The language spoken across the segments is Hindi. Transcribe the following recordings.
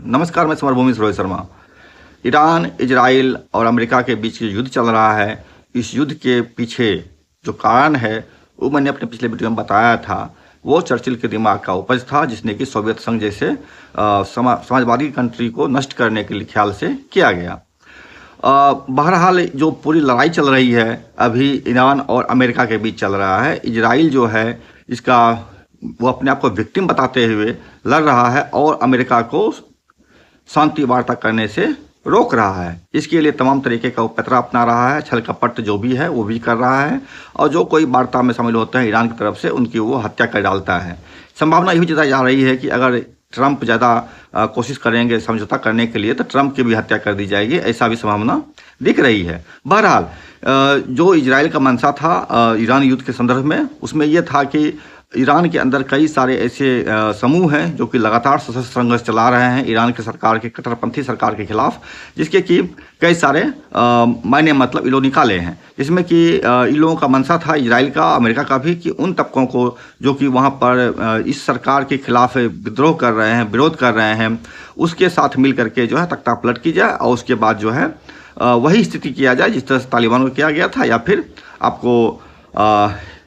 नमस्कार, मैं समरभूमि से रोहित शर्मा। ईरान, इजराइल और अमेरिका के बीच जो युद्ध चल रहा है, इस युद्ध के पीछे जो कारण है वो मैंने अपने पिछले वीडियो में बताया था। वो चर्चिल के दिमाग का उपज था, जिसने कि सोवियत संघ जैसे समाजवादी कंट्री को नष्ट करने के ख्याल से किया गया। बहरहाल जो पूरी लड़ाई चल रही है अभी ईरान और अमेरिका के बीच चल रहा है। इजराइल जो है इसका वो अपने आप को विक्टिम बताते हुए लड़ रहा है और अमेरिका को शांति वार्ता करने से रोक रहा है। इसके लिए तमाम तरीके का पैतरा अपना रहा है, छल कपट जो भी है वो भी कर रहा है, और जो कोई वार्ता में शामिल होते हैं ईरान की तरफ से उनकी वो हत्या कर डालता है। संभावना यही जताई जा रही है कि अगर ट्रंप ज़्यादा कोशिश करेंगे समझौता करने के लिए तो ट्रंप की भी हत्या कर दी जाएगी, ऐसा भी संभावना दिख रही है। बहरहाल जो इजराइल का मंशा था ईरान युद्ध के संदर्भ में, उसमें यह था कि ईरान के अंदर कई सारे ऐसे समूह हैं जो कि लगातार सशस्त्र संघर्ष चला रहे हैं ईरान के सरकार के कट्टरपंथी सरकार के खिलाफ, जिसके कि कई सारे मायने मतलब ये लोग निकाले हैं। इसमें कि इन लोगों का मंशा था, इजराइल का, अमेरिका का भी, कि उन तबकों को जो कि वहाँ पर इस सरकार के खिलाफ विद्रोह कर रहे हैं, विरोध कर रहे हैं, उसके साथ मिल करके जो है तख्ता पलट की जाए और उसके बाद जो है वही स्थिति किया जाए जिस तरह से तालिबान को किया गया था या फिर आपको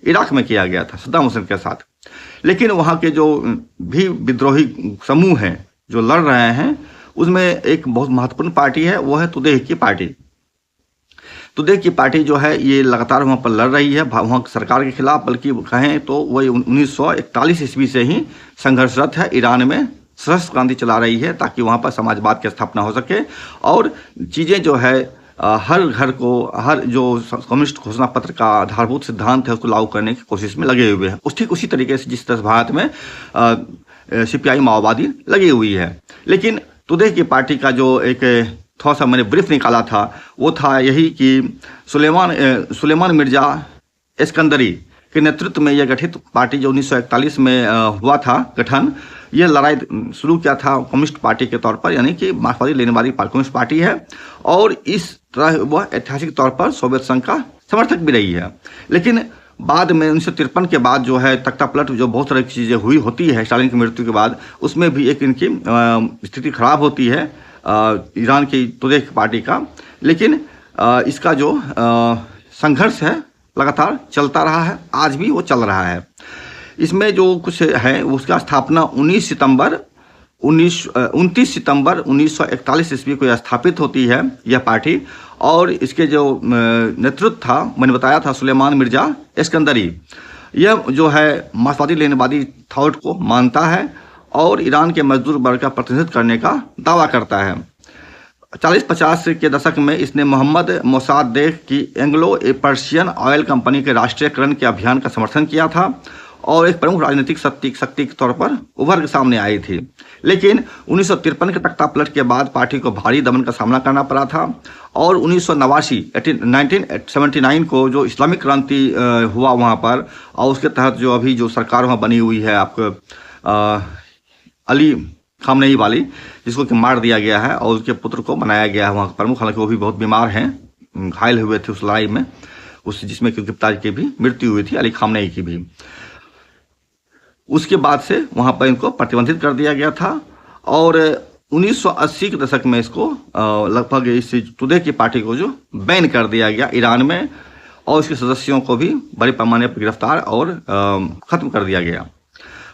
इराक में किया गया था सद्दाम हुसैन के साथ। लेकिन वहाँ के जो भी विद्रोही समूह हैं जो लड़ रहे हैं, उसमें एक बहुत महत्वपूर्ण पार्टी है, वो है तुदेह की पार्टी। तुदेह की पार्टी जो है ये लगातार वहाँ पर लड़ रही है वहाँ सरकार के खिलाफ, बल्कि कहें तो वही 1941 ईस्वी से ही संघर्षरत है, ईरान में सशस्त्र क्रांति चला रही है ताकि वहाँ पर समाजवाद की स्थापना हो सके और चीज़ें जो है हर घर को, हर जो कम्युनिस्ट घोषणा पत्र का आधारभूत सिद्धांत है उसको लागू करने की कोशिश में लगे हुए हैं। ठीक उसी तरीके से जिस तरह भारत में सीपीआई माओवादी लगी हुई है। लेकिन तुदेह की पार्टी का जो एक थोड़ा सा मैंने ब्रीफ निकाला था वो था यही कि सुलेमान मिर्जा एस्कंदरी के नेतृत्व में यह गठित पार्टी जो 1941 में हुआ था गठन, यह लड़ाई शुरू किया था कम्युनिस्ट पार्टी के तौर पर, यानी कि मार्क्सवादी लेनिनवादी कम्युनिस्ट पार्टी है, और इस तरह वह ऐतिहासिक तौर पर सोवियत संघ का समर्थक भी रही है। लेकिन बाद में 1953 के बाद जो है तख्ता पलट जो बहुत तरह की चीज़ें हुई होती है स्टालिन की मृत्यु के बाद, उसमें भी एक इनकी स्थिति खराब होती है ईरान की तुदेह पार्टी का। लेकिन इसका जो संघर्ष है लगातार चलता रहा है, आज भी वो चल रहा है। इसमें जो कुछ है उसका स्थापना 29 सितंबर 1941 ईस्वी को स्थापित होती है यह पार्टी, और इसके जो नेतृत्व था मैंने बताया था सुलेमान मिर्जा एस्कंदरी। यह जो है मार्क्सवादी लेनिनवादी थॉट को मानता है और ईरान के मजदूर वर्ग का प्रतिनिधित्व करने का दावा करता है। 40-50 के दशक में इसने मोहम्मद मोसाद्देह की एंग्लो पर्शियन ऑयल कंपनी के राष्ट्रीयकरण के अभियान का समर्थन किया था और एक प्रमुख राजनीतिक शक्ति के तौर पर उभर के सामने आई थी। लेकिन 1953 के तख्ता पलट के बाद पार्टी को भारी दमन का सामना करना पड़ा था और 1979 को जो इस्लामिक क्रांति हुआ वहाँ पर, और उसके तहत जो अभी जो सरकार वहाँ बनी हुई है आपको अली खामनेई वाली, जिसको कि मार दिया गया है और उसके पुत्र को बनाया गया है वहाँ का प्रमुख, हालांकि वो भी बहुत बीमार हैं, घायल हुए थे उस लड़ाई में, उस जिसमें कि पिताजी की भी मृत्यु हुई थी, अली खामनेई की भी। उसके बाद से वहाँ पर इनको प्रतिबंधित कर दिया गया था और 1980 के दशक में इसको लगभग इस तुदेह की पार्टी को जो बैन कर दिया गया ईरान में, और इसके सदस्यों को भी बड़े पैमाने पर गिरफ्तार और ख़त्म कर दिया गया।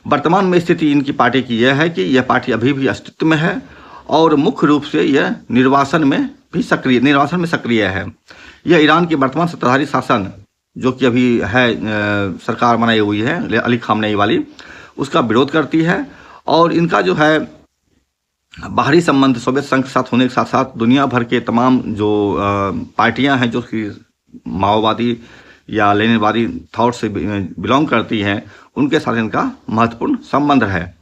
वर्तमान में स्थिति इनकी पार्टी की यह है कि यह पार्टी अभी भी अस्तित्व में है और मुख्य रूप से यह निर्वासन में सक्रिय है। यह ईरान की वर्तमान सत्ताधारी शासन जो कि अभी है सरकार बनाई हुई है अली खामनेई वाली, उसका विरोध करती है, और इनका जो है बाहरी संबंध सोवियत संघ के साथ होने के साथ साथ दुनिया भर के तमाम जो पार्टियां हैं जो कि माओवादी या लेनिनवादी थॉट से बिलोंग करती हैं, उनके साथ इनका महत्वपूर्ण संबंध है।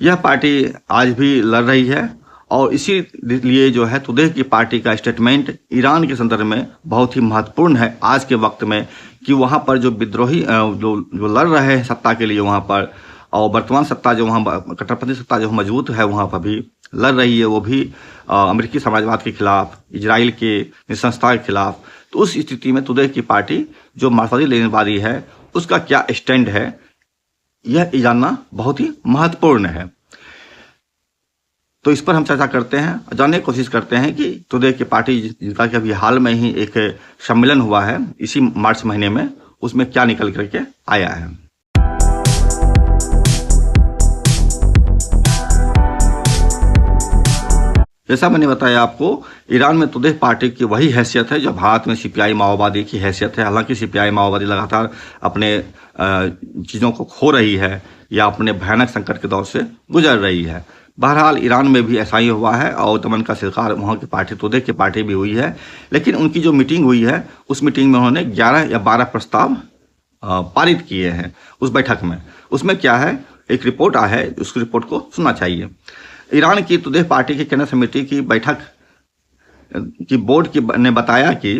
यह पार्टी आज भी लड़ रही है और इसी लिए जो है तुदेह की पार्टी का स्टेटमेंट ईरान के संदर्भ में बहुत ही महत्वपूर्ण है आज के वक्त में, कि वहाँ पर जो विद्रोही जो लड़ रहे हैं सत्ता के लिए वहाँ पर, और वर्तमान सत्ता जो वहाँ कट्टरपंथी सत्ता जो मजबूत है वहाँ पर भी लड़ रही है, वो भी अमेरिकी साम्राज्यवाद के खिलाफ, इजराइल के निसंसता के खिलाफ। तो उस स्थिति में तुदेह की पार्टी जो मार्क्सवादी लेनिनवादी है उसका क्या स्टैंड है, यह जानना बहुत ही महत्वपूर्ण है। तो इस पर हम चर्चा करते हैं, जानने की कोशिश करते हैं कि तुदे की पार्टी जिसका कि अभी हाल में ही एक सम्मेलन हुआ है इसी मार्च महीने में, उसमें क्या निकल करके आया है। जैसा मैंने बताया आपको, ईरान में तुदे पार्टी की वही हैसियत है जो भारत में सीपीआई माओवादी की हैसियत है। हालांकि सीपीआई माओवादी लगातार अपने चीज़ों को खो रही है या अपने भयानक संकट के दौर से गुजर रही है। बहरहाल ईरान में भी ऐसा ही हुआ है और दमन का शिकार वहाँ की पार्टी तुदे की पार्टी भी हुई है। लेकिन उनकी जो मीटिंग हुई है उस मीटिंग में उन्होंने 11 या 12 प्रस्ताव पारित किए हैं उस बैठक में। उसमें क्या है, एक रिपोर्ट आया है, उस रिपोर्ट को सुनना चाहिए। ईरान की तुदे पार्टी की केंद्रीय समिति की बैठक की बोर्ड की ने बताया कि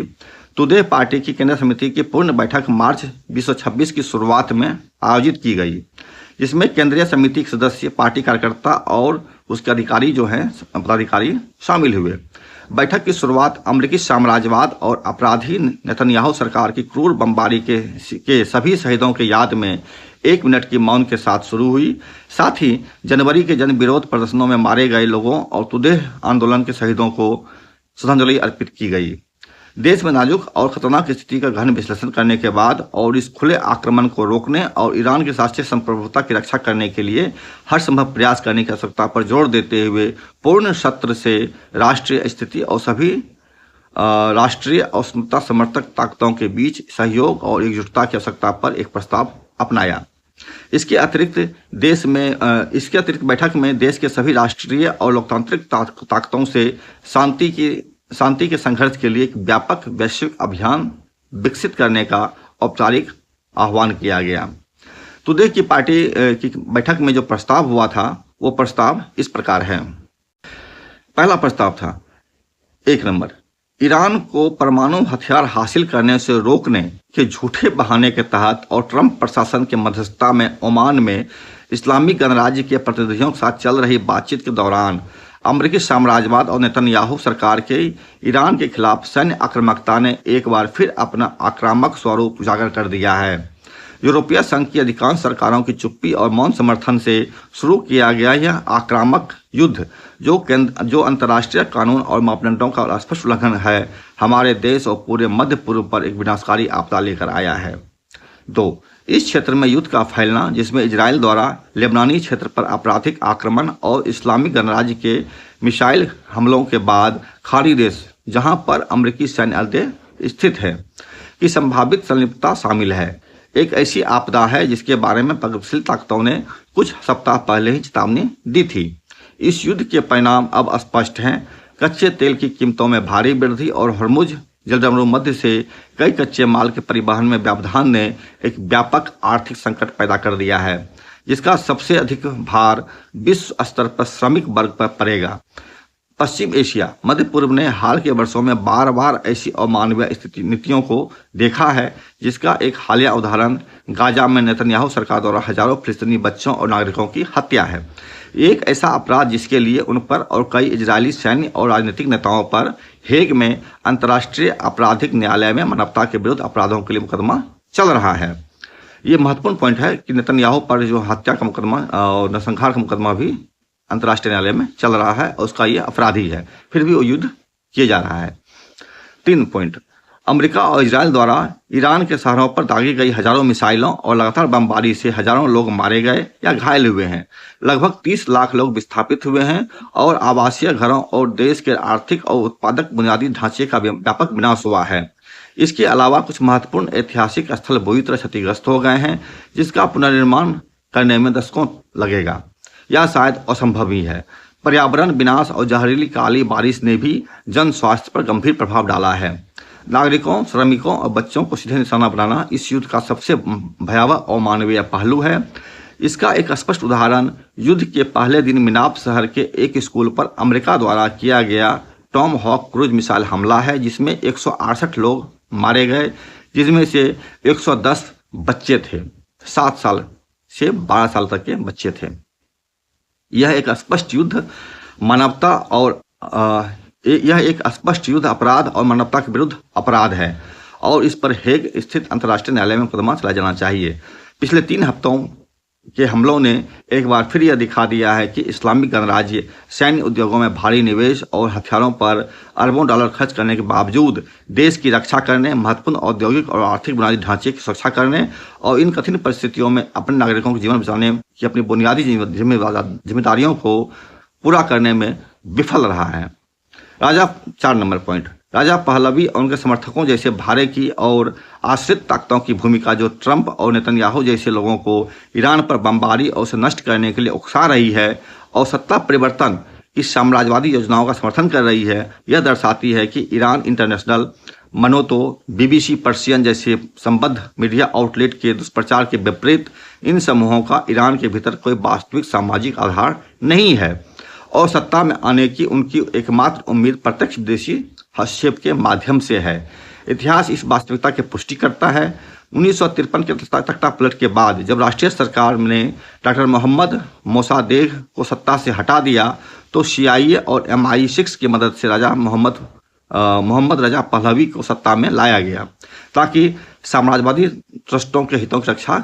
तुदे पार्टी की केंद्रीय समिति की पूर्ण बैठक मार्च 2026 की शुरुआत में आयोजित की गई, जिसमें केंद्रीय समिति के सदस्य, पार्टी कार्यकर्ता और उसके अधिकारी जो हैं पदाधिकारी शामिल हुए। बैठक की शुरुआत अमेरिकी साम्राज्यवाद और अपराधी नेतन्याहू सरकार की क्रूर बमबारी के सभी शहीदों के याद में 1 मिनट की मौन के साथ शुरू हुई। साथ ही जनवरी के जन विरोध प्रदर्शनों में मारे गए लोगों और तुदे आंदोलन के शहीदों को श्रद्धांजलि अर्पित की गई। देश में नाजुक और खतरनाक स्थिति का गहन विश्लेषण करने के बाद और इस खुले आक्रमण को रोकने और ईरान की राष्ट्रीय संप्रभुता की रक्षा करने के लिए हर संभव प्रयास करने की आवश्यकता पर जोर देते हुए पूर्ण सत्र से राष्ट्रीय स्थिति और सभी राष्ट्रीय और समता समर्थक ताकतों के बीच सहयोग और एकजुटता की आवश्यकता पर एक प्रस्ताव अपनाया। इसके अतिरिक्त बैठक में देश के सभी राष्ट्रीय और लोकतांत्रिक ताकतों से शांति के संघर्ष के लिए एक व्यापक वैश्विक अभियान विकसित करने का औपचारिक आह्वान किया गया। तुदे की पार्टी की बैठक में जो प्रस्ताव हुआ था वो प्रस्ताव इस प्रकार है। पहला प्रस्ताव था, 1 नंबर, ईरान को परमाणु हथियार हासिल करने से रोकने के झूठे बहाने के तहत और ट्रंप प्रशासन के मध्यस्थता में ओमान में इस्लामिक गणराज्य के प्रतिनिधियों के साथ चल रही बातचीत के दौरान अमेरिकी साम्राज्यवाद और नेतन्याहू सरकार के ईरान के खिलाफ सैन्य आक्रामकता ने एक बार फिर अपना आक्रामक स्वरूप उजागर कर दिया है। यूरोपीय संघ की अधिकांश सरकारों की चुप्पी और मौन समर्थन से शुरू किया गया यह आक्रामक युद्ध जो अंतर्राष्ट्रीय कानून और मापदंडों का स्पष्ट उल्लंघन है, हमारे देश और पूरे मध्य पूर्व पर एक विनाशकारी आपदा लेकर आया है। 2, इस क्षेत्र में युद्ध का फैलना, जिसमें इजराइल द्वारा लेबनानी क्षेत्र पर आपराधिक आक्रमण और इस्लामिक गणराज्य के मिसाइल हमलों के बाद खाड़ी देश जहां पर अमेरिकी सैन्य अड्डे स्थित है की संभावित संलिप्तता शामिल है, एक ऐसी आपदा है जिसके बारे में प्रगतिशील ताकतों ने कुछ सप्ताह पहले ही चेतावनी दी थी। इस युद्ध के परिणाम अब स्पष्ट हैं। कच्चे तेल की कीमतों में भारी वृद्धि और हॉर्मुज जलजमरू मध्य से कई कच्चे माल के परिवहन में व्यवधान ने एक व्यापक आर्थिक संकट पैदा कर दिया है, जिसका सबसे अधिक भार विश्व स्तर पर श्रमिक वर्ग पर पड़ेगा। पश्चिम एशिया, मध्य पूर्व ने हाल के वर्षों में बार बार ऐसी अमानवीय नीतियों को देखा है, जिसका एक हालिया उदाहरण गाजा में नेतन्याहू सरकार द्वारा हजारों फिलिस्तीनी बच्चों और नागरिकों की हत्या है। एक ऐसा अपराध जिसके लिए उन पर और कई इजरायली सैन्य और राजनीतिक नेताओं पर हेग में अंतर्राष्ट्रीय आपराधिक न्यायालय में मानवता के विरुद्ध अपराधों के लिए मुकदमा चल रहा है। ये महत्वपूर्ण पॉइंट है कि नेतन्याहू पर जो हत्या का मुकदमा और नरसंहार का मुकदमा भी अंतर्राष्ट्रीय न्यायालय में चल रहा है और उसका ये अपराधी है, फिर भी वो युद्ध किया जा रहा है। 3 पॉइंट, अमेरिका और इजराइल द्वारा ईरान के शहरों पर दागी गई हजारों मिसाइलों और लगातार बमबारी से हजारों लोग मारे गए या घायल हुए हैं। लगभग 30 लाख लोग विस्थापित हुए हैं और आवासीय घरों और देश के आर्थिक और उत्पादक बुनियादी ढांचे का व्यापक विनाश हुआ है। इसके अलावा कुछ महत्वपूर्ण ऐतिहासिक स्थल बुरी तरह क्षतिग्रस्त हो गए हैं, जिसका पुनर्निर्माण करने में दशकों लगेगा या शायद असंभव ही है। पर्यावरण विनाश और जहरीली काली बारिश ने भी जन स्वास्थ्य पर गंभीर प्रभाव डाला है। नागरिकों, श्रमिकों और बच्चों को सीधे निशाना बनाना इस युद्ध का सबसे भयावह और मानवीय पहलू है। इसका एक स्पष्ट उदाहरण युद्ध के पहले दिन मिनाप शहर के एक स्कूल पर अमेरिका द्वारा किया गया टॉम हॉक क्रूज मिसाइल हमला है, जिसमें 168 लोग मारे गए, जिसमें से 110 बच्चे थे। 7 साल से 12 साल तक के बच्चे थे। यह एक स्पष्ट युद्ध मानवता और यह एक स्पष्ट युद्ध अपराध और मानवता के विरुद्ध अपराध है और इस पर हेग स्थित अंतर्राष्ट्रीय न्यायालय में मुकदमा चलाया जाना चाहिए। पिछले 3 हफ्तों के हमलों ने एक बार फिर यह दिखा दिया है कि इस्लामिक गणराज्य सैन्य उद्योगों में भारी निवेश और हथियारों पर अरबों डॉलर खर्च करने के बावजूद देश की रक्षा करने, महत्वपूर्ण औद्योगिक और आर्थिक बुनियादी ढांचे की सुरक्षा करने और इन कठिन परिस्थितियों में अपने नागरिकों के जीवन बचाने की अपनी बुनियादी जिम्मेदारियों को पूरा करने में विफल रहा है। राजा 4 नंबर पॉइंट, राजा पहलवी और उनके समर्थकों जैसे भारे की और आश्रित ताकतों की भूमिका जो ट्रंप और नेतन्याहू जैसे लोगों को ईरान पर बमबारी और उसे नष्ट करने के लिए उकसा रही है और सत्ता परिवर्तन की साम्राज्यवादी योजनाओं का समर्थन कर रही है, यह दर्शाती है कि ईरान इंटरनेशनल मनोतो, बीबीसी पर्शियन जैसे संबद्ध मीडिया आउटलेट के दुष्प्रचार के विपरीत इन समूहों का ईरान के भीतर कोई वास्तविक सामाजिक आधार नहीं है और सत्ता में आने की उनकी एकमात्र उम्मीद प्रत्यक्ष विदेशी हस्तक्षेप के माध्यम से है। इतिहास इस वास्तविकता की पुष्टि करता है। 1953 के तख्तापलट के बाद जब राष्ट्रीय सरकार ने डॉक्टर मोहम्मद मोसादेग को सत्ता से हटा दिया तो CIA और MI6 की मदद से राजा मोहम्मद रजा पहलवी को सत्ता में लाया गया ताकि साम्राज्यवादी ट्रस्टों के हितों की रक्षा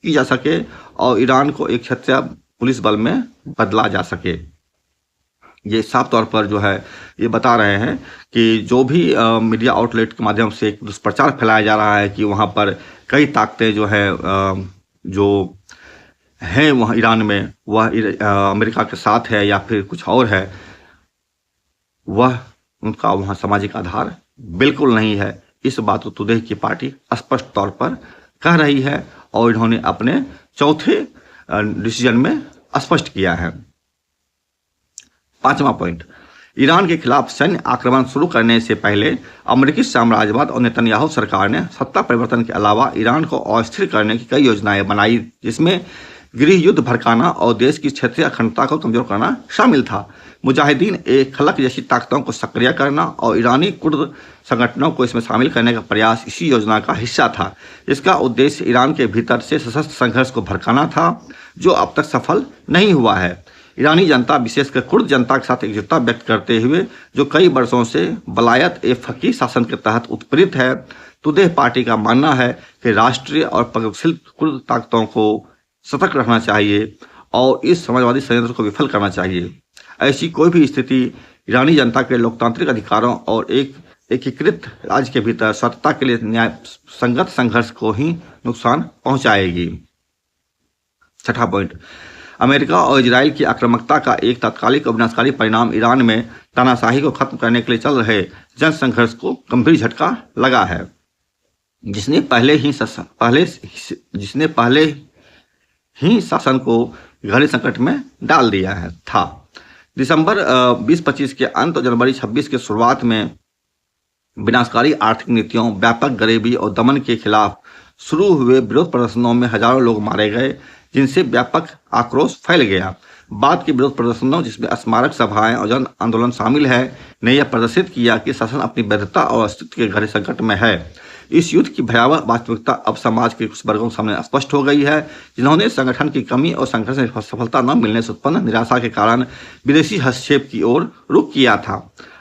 की जा सके और ईरान को एक क्षत्रिय पुलिस बल में बदला जा सके। ये साफ तौर पर जो है ये बता रहे हैं कि जो भी मीडिया आउटलेट के माध्यम से एक दुष्प्रचार फैलाया जा रहा है कि वहाँ पर कई ताकतें जो है जो हैं वहाँ ईरान में वह अमेरिका के साथ है या फिर कुछ और है, वह उनका वहाँ सामाजिक आधार बिल्कुल नहीं है। इस बात को टुडे की पार्टी स्पष्ट तौर पर कह रही है और इन्होंने अपने चौथे डिसीजन में स्पष्ट किया है। 5वां पॉइंट, ईरान के खिलाफ सैन्य आक्रमण शुरू करने से पहले अमेरिकी साम्राज्यवाद और नेतन्याहू सरकार ने सत्ता परिवर्तन के अलावा ईरान को अस्थिर करने की कई योजनाएं बनाई, जिसमें गृह युद्ध भड़काना और देश की क्षेत्रीय अखंडता को कमजोर करना शामिल था। मुजाहिदीन ए खलक जैसी ताकतों को सक्रिय करना और ईरानी कुर्द संगठनों को इसमें शामिल करने का प्रयास इसी योजना का हिस्सा था। इसका उद्देश्य ईरान के भीतर से सशस्त्र संघर्ष को भड़काना था, जो अब तक सफल नहीं हुआ है। ईरानी जनता विशेषकर कुर्द जनता के साथ एकजुटता व्यक्त करते हुए जो कई वर्षों से वलायत ए फकीह शासन के तहत उत्पीड़ित है, टुडे पार्टी का मानना है कि राष्ट्रीय और प्रगतिशील कुर्द ताकतों को सतर्क रखना चाहिए और इस समाजवादी षड्यंत्र को विफल करना चाहिए। ऐसी कोई भी स्थिति ईरानी जनता के लोकतांत्रिक अधिकारों और एक एकीकृत राज्य के भीतर स्वतंत्रता के लिए न्याय संगत संघर्ष को ही नुकसान पहुंचाएगी। 6ठा पॉइंट, अमेरिका और इजराइल की आक्रामकता का एक तात्कालिक और विनाशकारी परिणाम ईरान में तानाशाही को खत्म करने के लिए चल रहे जन संघर्ष को गंभीर झटका लगा है, जिसने पहले ही शासन को गहरे संकट में डाल दिया है था। दिसंबर 2025 के अंत और जनवरी 26 के शुरुआत में विनाशकारी आर्थिक नीतियों, व्यापक गरीबी और दमन के खिलाफ शुरू हुए विरोध प्रदर्शनों में हजारों लोग मारे गए, जिनसे व्यापक आक्रोश फैल गया। बाद के विरोध प्रदर्शनों, जिसमें स्मारक सभाएं और जन आंदोलन शामिल है, ने यह प्रदर्शित किया कि शासन अपनी वैधता और अस्तित्व के गहरे संकट में है। इस युद्ध की भयावह वास्तविकता अब समाज के कुछ वर्गों के सामने स्पष्ट हो गई है, जिन्होंने संगठन की कमी और संघर्ष में सफलता न मिलने से उत्पन्न निराशा के कारण विदेशी हस्तक्षेप की ओर रुख किया था।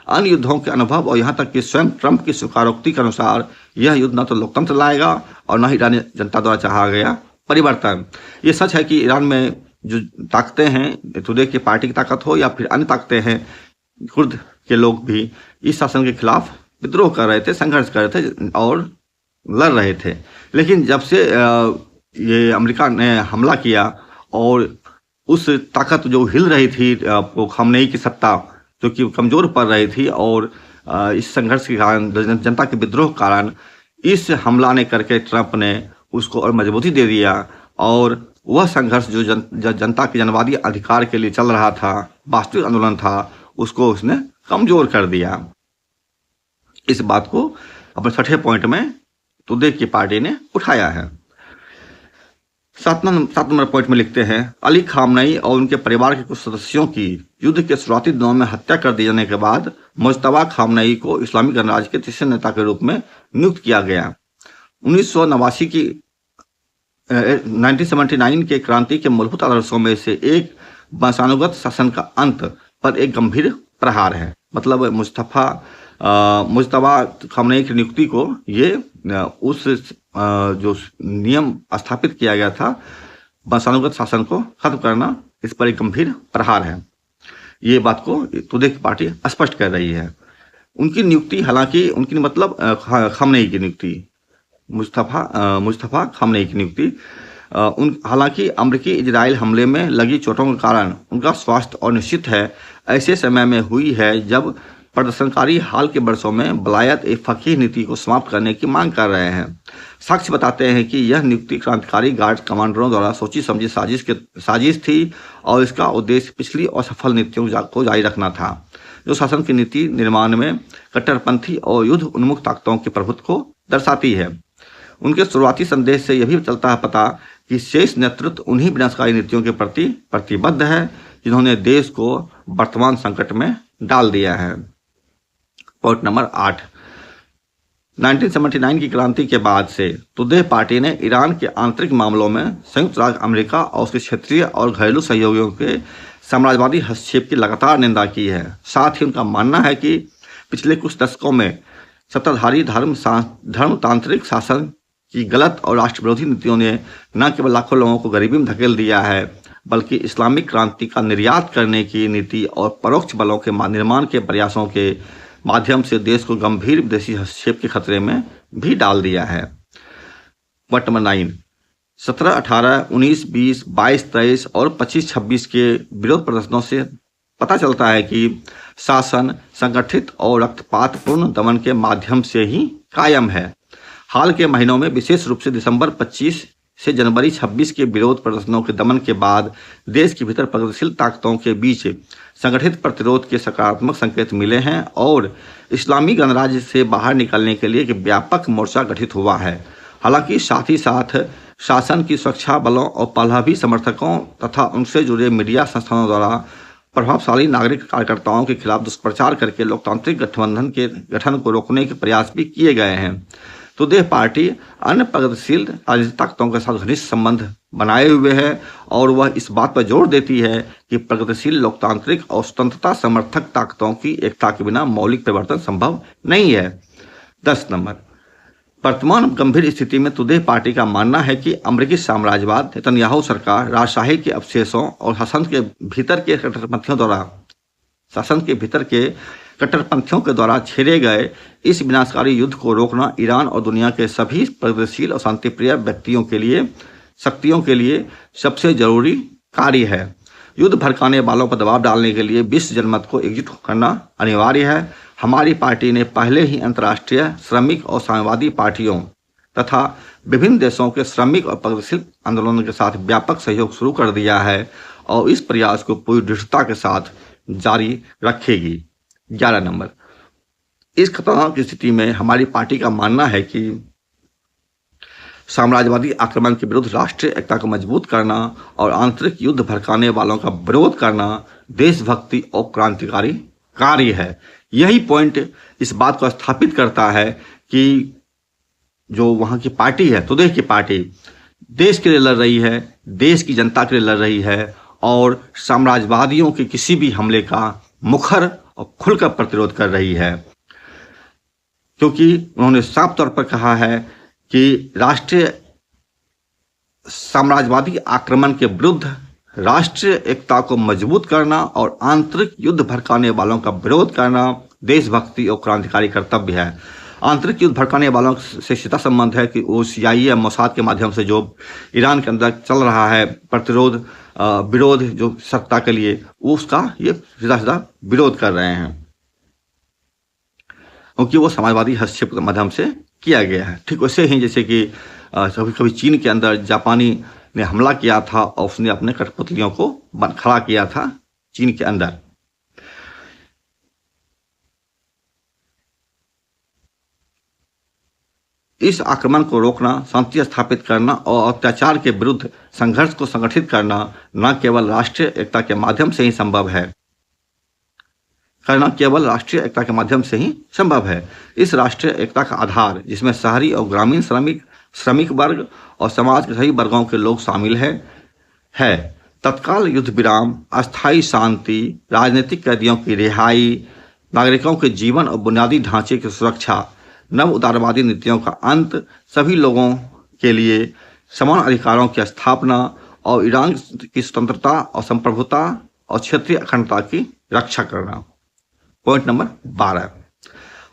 अन्य युद्धों के अनुभव और यहाँ तक कि स्वयं ट्रंप की स्वीकारोक्ति के अनुसार यह युद्ध न तो लोकतंत्र लाएगा और न ही ईरानी जनता द्वारा चाहा गया परिवर्तन। ये सच है कि ईरान में जो ताकतें हैं, टुडे की पार्टी की ताकत हो या फिर अन्य ताकतें हैं, कुर्द के लोग भी इस शासन के खिलाफ विद्रोह कर रहे थे, संघर्ष कर रहे थे और लड़ रहे थे। लेकिन जब से ये अमेरिका ने हमला किया और उस ताकत जो हिल रही थी, खामनेई की सत्ता जो कि कमजोर पड़ रही थी और इस संघर्ष के कारण, जनता के विद्रोह के कारण इस हमला ने करके ट्रंप ने उसको और मजबूती दे दिया और वह संघर्ष जो जनता के जनवादी अधिकार के लिए चल रहा था, वास्तविक आंदोलन था, उसको उसने कमजोर कर दिया। इस बात को अपने 6ठे पॉइंट में टुडे की पार्टी ने उठाया है। 7 नंबर पॉइंट में लिखते हैं, अली खामनेई और उनके परिवार के कुछ सदस्यों की युद्ध के शुरुआती दिनों में हत्या कर दिए जाने के बाद मुज्तबा खामनेई को इस्लामिक गणराज्य के तीसरे नेता के रूप में नियुक्त किया गया। 1989 की 1979 के क्रांति के मूलभूत आदर्शों में से एक वंशानुगत शासन का अंत पर एक गंभीर प्रहार है। मतलब मुज्तबा खामनेई की नियुक्ति को ये उस जो नियम स्थापित किया गया था वंशानुगत शासन को खत्म करना इस पर एक गंभीर प्रहार है। ये बात को तुदे की पार्टी स्पष्ट कर रही है। उनकी नियुक्ति, हालांकि उनकी मतलब खामनेई की नियुक्ति, मुस्तफा खामनेई की नियुक्ति, हालांकि अमेरिकी इजराइल हमले में लगी चोटों के कारण उनका स्वास्थ्य अनिश्चित है, ऐसे समय में हुई है जब प्रदर्शनकारी हाल के वर्षों में वलायत ए फकीह नीति को समाप्त करने की मांग कर रहे हैं। साक्ष्य बताते हैं कि यह नियुक्ति क्रांतिकारी गार्ड कमांडरों द्वारा सोची समझी साजिश थी और इसका उद्देश्य पिछली असफल नीतियों को जारी रखना था, जो शासन की नीति निर्माण में कट्टरपंथी और युद्ध उन्मुख ताकतों के प्रभुत्व को दर्शाती है। उनके शुरुआती संदेश से यह भी चलता है पता कि शेष नेतृत्व उन्हीं विनाशकारी नीतियों के प्रति प्रतिबद्ध है जिन्होंने देश को वर्तमान संकट में डाल दिया है। पॉइंट नंबर 8, 1979 की क्रांति के बाद से तुदे पार्टी ने ईरान के आंतरिक मामलों में संयुक्त राज्य अमेरिका और उसके क्षेत्रीय और घरेलू सहयोगियों के साम्राज्यवादी हस्तक्षेप की लगातार निंदा की है। साथ ही उनका मानना है कि पिछले कुछ दशकों में सत्ताधारी धर्मतांत्रिक शासन की गलत और राष्ट्र विरोधी नीतियों ने न केवल लाखों लोगों को गरीबी में धकेल दिया है, बल्कि इस्लामिक क्रांति का निर्यात करने की नीति और परोक्ष बलों के निर्माण के प्रयासों के माध्यम से देश को गंभीर विदेशी हस्तक्षेप के खतरे में भी डाल दिया है। पॉइंट नंबर 9, 17, 18, 19, 20, 22, 23 और 25, 26 के विरोध प्रदर्शनों से पता चलता है कि शासन संगठित और रक्तपातपूर्ण दमन के माध्यम से ही कायम है। हाल के महीनों में, विशेष रूप से दिसंबर 25 से जनवरी 26 के विरोध प्रदर्शनों के दमन के बाद देश के भीतर प्रगतिशील ताकतों के बीच संगठित प्रतिरोध के सकारात्मक संकेत मिले हैं और इस्लामी गणराज्य से बाहर निकलने के लिए एक व्यापक मोर्चा गठित हुआ है। हालांकि साथ ही साथ शासन की सुरक्षा बलों और पहलवी समर्थकों तथा उनसे जुड़े मीडिया संस्थानों द्वारा प्रभावशाली नागरिक कार्यकर्ताओं के खिलाफ दुष्प्रचार करके लोकतांत्रिक गठबंधन के गठन को रोकने के प्रयास भी किए गए हैं। तुदे पार्टी अन्य प्रगतिशील राजनीतिक ताकतों के साथ घनिष्ठ संबंध बनाए हुए है और वह इस बात पर जोर देती है कि प्रगतिशील लोकतांत्रिक और स्वतंत्रता समर्थक ताकतों की एकता के बिना मौलिक परिवर्तन संभव नहीं है। 10 नंबर, वर्तमान गंभीर स्थिति में तुदे पार्टी का मानना है कि अमेरिकी साम्राज्यवाद, नेतन्याहू सरकार, राजशाही के अवशेषों और शासन के भीतर के कट्टरपंथियों के द्वारा छेड़े गए इस विनाशकारी युद्ध को रोकना ईरान और दुनिया के सभी प्रगतिशील और शांतिप्रिय शक्तियों के लिए सबसे जरूरी कार्य है। युद्ध भड़काने वालों पर दबाव डालने के लिए विश्व जनमत को एकजुट करना अनिवार्य है। हमारी पार्टी ने पहले ही अंतर्राष्ट्रीय श्रमिक और साम्यवादी पार्टियों तथा विभिन्न देशों के श्रमिक और प्रगतिशील आंदोलनों के साथ व्यापक सहयोग शुरू कर दिया है और इस प्रयास को पूरी दृढ़ता के साथ जारी रखेगी। 11 नंबर, इस खतरनाक स्थिति में हमारी पार्टी का मानना है कि साम्राज्यवादी आक्रमण के विरुद्ध राष्ट्रीय एकता को मजबूत करना और आंतरिक युद्ध भड़काने वालों का विरोध करना देशभक्ति और क्रांतिकारी कार्य है। यही पॉइंट इस बात को स्थापित करता है कि जो वहां की पार्टी है, तुदे की पार्टी, देश के लिए लड़ रही है, देश की जनता के लिए लड़ रही है और साम्राज्यवादियों के किसी भी हमले का मुखर और खुलकर प्रतिरोध कर रही है, क्योंकि उन्होंने साफ तौर पर कहा है कि राष्ट्रीय साम्राज्यवादी आक्रमण के विरुद्ध राष्ट्रीय एकता को मजबूत करना और आंतरिक युद्ध भड़काने वालों का विरोध करना देशभक्ति और क्रांतिकारी कर्तव्य है। आंतरिक युद्ध भड़काने वालों से सीधा संबंध है कि वो CIA या मोसाद के माध्यम से जो ईरान के अंदर चल रहा है विरोध जो सत्ता के लिए, वो उसका ये सीधा विरोध कर रहे हैं, क्योंकि वो समाजवादी हस्तक्षेप के माध्यम से किया गया है। ठीक वैसे ही जैसे कि कभी चीन के अंदर जापानी ने हमला किया था और उसने अपने कठपुतलियों को खड़ा किया था चीन के अंदर। इस आक्रमण को रोकना, शांति स्थापित करना और अत्याचार के विरुद्ध संघर्ष को संगठित करना न केवल राष्ट्रीय एकता के माध्यम से ही संभव है इस राष्ट्रीय एकता का आधार, जिसमें शहरी और ग्रामीण श्रमिक वर्ग और समाज के सभी वर्गों के लोग शामिल है तत्काल युद्ध विराम, अस्थायी शांति, राजनीतिक कैदियों की रिहाई, नागरिकों के जीवन और बुनियादी ढांचे की सुरक्षा, नव उदारवादी नीतियों का अंत, सभी लोगों के लिए समान अधिकारों की स्थापना और ईरान की स्वतंत्रता और संप्रभुता और क्षेत्रीय अखंडता की रक्षा करना। पॉइंट नंबर 12,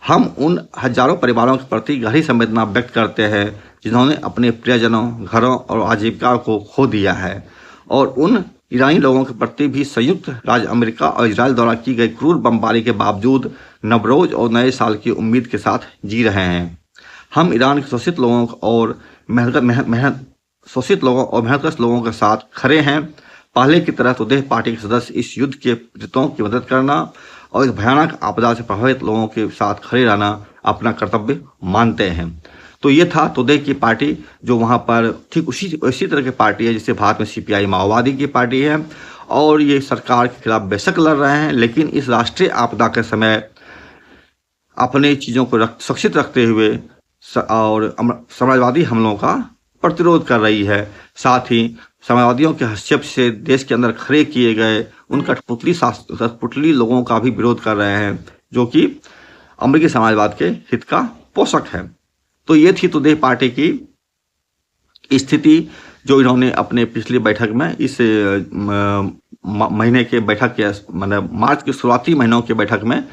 हम उन हजारों परिवारों के प्रति गहरी संवेदना व्यक्त करते हैं जिन्होंने अपने प्रियजनों, घरों और आजीविका को खो दिया है, और उन ईरानी लोगों के प्रति भी संयुक्त राज्य अमेरिका और इजराइल द्वारा की गई क्रूर बमबारी के बावजूद नवरोज और नए साल की उम्मीद के साथ जी रहे हैं। हम ईरान के शोषित लोगों और मेहनतकश लोगों के साथ खड़े हैं। पहले की तरह तुदेह पार्टी के सदस्य इस युद्ध के पीड़ितों की मदद करना और इस भयानक आपदा से प्रभावित लोगों के साथ खड़े रहना अपना कर्तव्य मानते हैं। तो ये था तुदेह की पार्टी, जो वहाँ पर ठीक उसी तरह की पार्टी है जिससे भारत में सीपीआई माओवादी की पार्टी है, और ये सरकार के खिलाफ बेशक लड़ रहे हैं, लेकिन इस राष्ट्रीय आपदा के समय अपने चीज़ों को सुरक्षित रखते हुए और समाजवादी हमलों का प्रतिरोध कर रही है। साथ ही समाजवादियों के हस्तक्षेप से देश के अंदर खड़े किए गए उन कठपुतली लोगों का भी विरोध कर रहे हैं, जो कि अमेरिकी समाजवाद के हित का पोषक है। तो ये थी तुदेह पार्टी की स्थिति, जो इन्होंने अपने पिछली बैठक में इस महीने के बैठक के मतलब मार्च के शुरुआती महीनों के बैठक में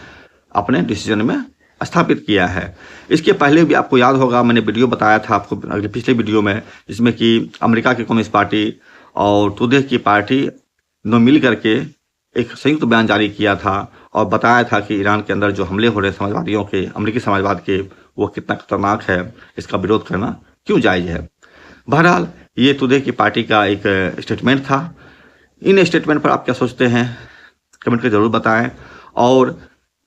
अपने डिसीजन में स्थापित किया है। इसके पहले भी आपको याद होगा, मैंने वीडियो बताया था आपको अगले पिछले वीडियो में, जिसमें कि अमेरिका की कम्युनिस्ट पार्टी और तुदेह की पार्टी दोनों मिल करके एक संयुक्त बयान जारी किया था और बताया था कि ईरान के अंदर जो हमले हो रहे समाजवादियों के, अमेरिकी समाजवाद के, वो कितना खतरनाक है, इसका विरोध करना क्यों जायज़ है। बहरहाल ये तुदेह की पार्टी का एक स्टेटमेंट था। इन स्टेटमेंट पर आप क्या सोचते हैं कमेंट कर जरूर बताएं, और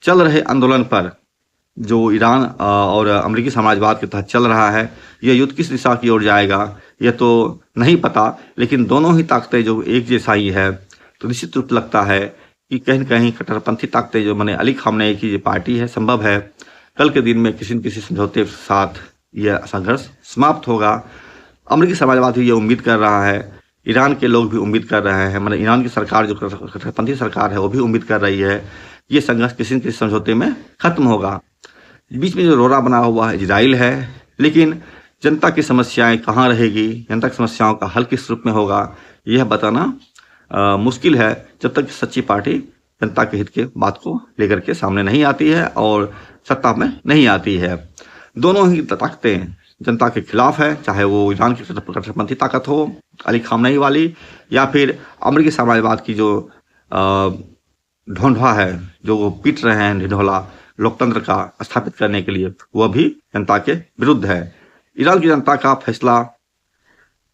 चल रहे आंदोलन पर जो ईरान और अमेरिकी समाजवाद के तहत चल रहा है, यह युद्ध किस दिशा की ओर जाएगा यह तो नहीं पता, लेकिन दोनों ही ताकतें जो एक जैसा ही है, तो निश्चित रूप लगता है कि कहीं न कहीं कट्टरपंथी ताकतें जो मैंने अली खामनेई की जो पार्टी है, संभव है कल के दिन में किसी न किसी समझौते के साथ यह संघर्ष समाप्त होगा। अमेरिकी समाजवाद भी ये उम्मीद कर रहा है, ईरान के लोग भी उम्मीद कर रहे हैं, मतलब ईरान की सरकार जो कट्टरपंथी सरकार है वो भी उम्मीद कर रही है ये संघर्ष किसी न किसी समझौते में खत्म होगा। बीच में जो रोड़ा बना हुआ है इजराइल है, लेकिन जनता की समस्याएं कहाँ रहेगी, जनता की समस्याओं का हल किस रूप में होगा, यह बताना मुश्किल है जब तक सच्ची पार्टी जनता के हित के बात को लेकर के सामने नहीं आती है और सत्ता में नहीं आती है। दोनों ही ताकतें जनता के खिलाफ है, चाहे वो ईरान की कट्टरपंथी ताकत हो अली खामनेई वाली, या फिर अमेरिकी समाजवाद की जो ढोंढा है, जो वो पीट रहे हैं ढिढोला लोकतंत्र का स्थापित करने के लिए, वह भी जनता के विरुद्ध है। ईरान की जनता का फैसला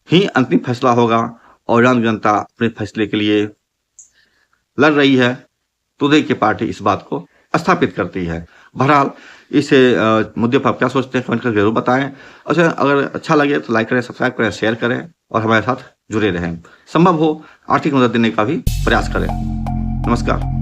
ही अंतिम फैसला होगा और ईरान की जनता अपने फैसले के लिए लड़ रही है। तुदेह की पार्टी इस बात को स्थापित करती है। बहरहाल इस मुद्दे पर आप क्या सोचते हैं कमेंट करके जरूर बताएं। अच्छा, अगर अच्छा लगे तो लाइक करें, सब्सक्राइब करें, शेयर करें और हमारे साथ जुड़े रहें। संभव हो आर्थिक मदद देने का भी प्रयास करें। नमस्कार।